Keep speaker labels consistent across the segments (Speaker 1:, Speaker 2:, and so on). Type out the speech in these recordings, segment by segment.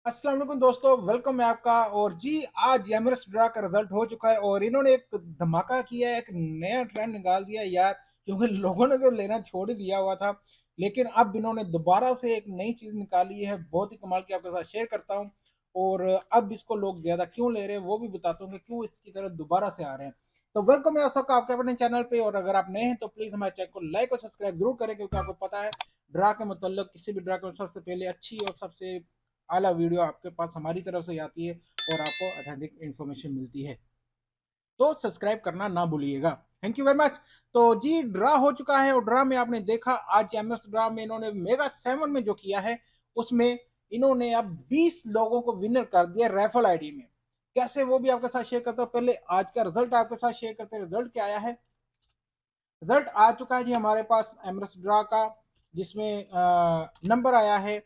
Speaker 1: अस्सलाम वालेकुम दोस्तों, वेलकम है आपका। और जी आज एमरेस्ट ड्रा का रिजल्ट हो चुका है और इन्होंने एक धमाका किया है, एक नया ट्रेंड निकाल दिया है यार। क्योंकि लोगों ने तो लेना छोड़ ही दिया हुआ था, लेकिन अब इन्होंने दोबारा से एक नई चीज निकाली है, बहुत ही कमाल की। आपके साथ शेयर करता हूँ और अब इसको लोग ज्यादा क्यों ले रहे हैं वो भी बताता हूँ कि क्यों इसकी तरफ दोबारा से आ रहे हैं। तो वेलकम है आप सबका आपके अपने चैनल पे। और अगर आप नए हैं तो प्लीज हमारे चैनल को लाइक और सब्सक्राइब जरूर करें, क्योंकि आपको पता है ड्रा के मतलब किसी भी ड्रा के सबसे पहले अच्छी और सबसे आला वीडियो आपके पास हमारी तरफ से आती है और आपको ऑथेंटिक इन्फॉर्मेशन मिलती है। तो सब्सक्राइब करना ना भूलिएगा। Thank you very much. तो जी ड्रा हो चुका है और ड्रा में आपने देखा आज एमएस ड्रा में इन्होंने मेगा 7 में जो किया है उसमें इन्होंने अब 20 लोगों को विनर कर दिया रेफल आईडी में। कैसे वो भी आपके साथ शेयर करता हूं। पहले आज का रिजल्ट आपके साथ शेयर करते हैं। रिजल्ट क्या आया है? रिजल्ट आ चुका है जी हमारे पास एमएस ड्रा का, जिसमें नंबर आया है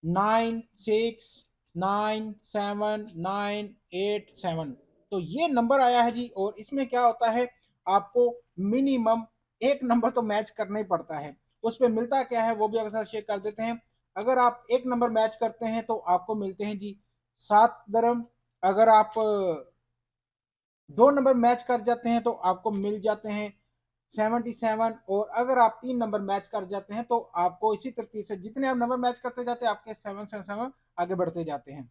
Speaker 1: 969798 तो ये नंबर आया है जी। और इसमें क्या होता है, आपको मिनिमम एक नंबर तो मैच करना ही पड़ता है। उस पर मिलता क्या है वो भी आपके साथ शेयर कर देते हैं। अगर आप एक नंबर मैच करते हैं तो आपको मिलते हैं जी 7 दरम। अगर आप दो नंबर मैच कर जाते हैं तो आपको मिल जाते हैं 77। और अगर आप 3 नंबर मैच कर जाते हैं तो आपको इसी तरतीब से जितने आप नंबर मैच करते जाते हैं आपके 777 आगे बढ़ते जाते हैं।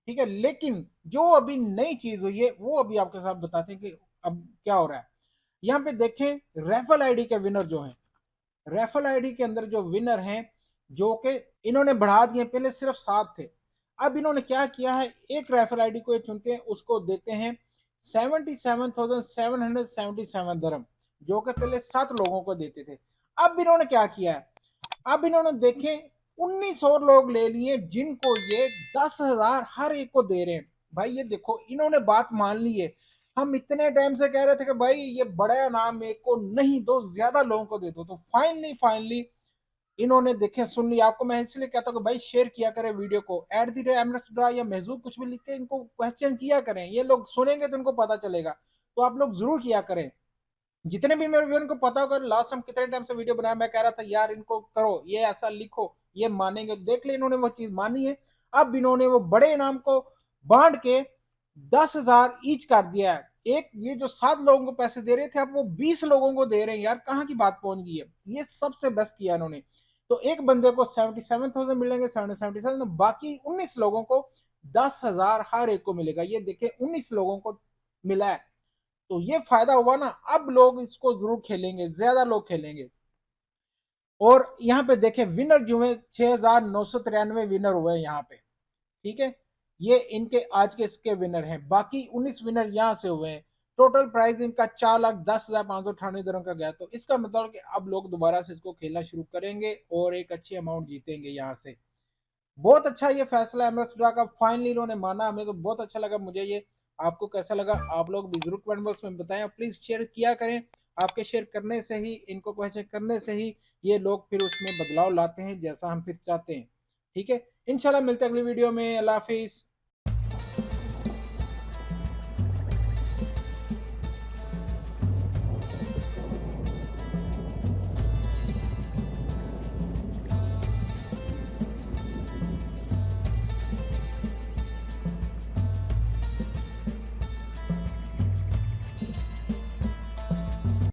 Speaker 1: ठीक है, लेकिन जो अभी नई चीज हुई है वो अभी आपके साथ बताते हैं कि अब क्या हो रहा है। यहाँ पे देखें, रेफल आईडी के विनर जो है, रेफल आईडी के अंदर जो विनर हैं, जो कि इन्होंने बढ़ा दिए, पहले सिर्फ 7 थे। अब इन्होंने क्या किया है, एक रेफल आईडी को चुनते हैं, उसको देते हैं 77,777 दरम, जो कि पहले 7 लोगों को देते थे। अब इन्होंने क्या किया है, अब इन्होंने देखे 19 और लोग ले लिए जिनको ये 10,000 हर एक को दे रहे हैं। भाई ये देखो, इन्होंने बात मान ली है। हम इतने टाइम से कह रहे थे कि भाई ये बड़ा नाम एक को नहीं दो, ज्यादा लोगों को दे दो। तो फाइनली फाइनली इन्होंने देखे, सुन लिया। आपको मैं इसलिए कहता हूँ कि भाई शेयर किया करें वीडियो को, at the rate MS draw या महजूब कुछ भी लिख के इनको क्वेश्चन किया करें। ये लोग सुनेंगे तो इनको पता चलेगा। तो आप लोग जरूर किया करें। जितने भी मेरे व्यूअर को पता होगा लास्ट टाइम कितने टाइम से वीडियो बनाया, मैं कह रहा था यार इनको करो, ये ऐसा लिखो, ये मानेंगे। देख ले इन्होंने वो चीज मानी है। अब इन्होंने वो बड़े इनाम को बांट के 10,000 ईच कर दिया है। एक ये जो 7 लोगों को पैसे दे रहे थे अब वो 20 लोगों को दे रहे हैं। यार कहाँ की बात पहुंच गई है, ये सबसे बेस्ट किया इन्होंने। तो एक बंदे को 77,000 मिलेंगे, 77, बाकी 19 लोगों को 10,000 हर एक को मिलेगा। ये देखे 19 लोगों को मिला है। तो ये फायदा हुआ ना, अब लोग इसको जरूर खेलेंगे, ज्यादा लोग खेलेंगे। और यहाँ पे देखें विनर जो है 6,993 विनर हुए यहाँ पे। ठीक है, ये इनके आज के इसके विनर हैं। बाकी 19 विनर यहाँ से हुए हैं। टोटल प्राइस इनका 4,10,598 का गया। तो इसका मतलब कि अब लोग दोबारा से इसको खेलना शुरू करेंगे और एक अच्छी अमाउंट जीतेंगे यहाँ से। बहुत अच्छा ये फैसला एमएस ड्रा का, फाइनली इन्होंने माना। हमें तो बहुत अच्छा लगा मुझे ये। आपको कैसा लगा आप लोग भी जरूर कमेंट बॉक्स में बताएं। प्लीज शेयर किया करें। आपके शेयर करने से ही, इनको क्वेश्चन करने से ही ये लोग फिर उसमें बदलाव लाते हैं जैसा हम फिर चाहते हैं। ठीक है, इंशाल्लाह मिलते हैं अगली वीडियो में। अल्लाह हाफिज।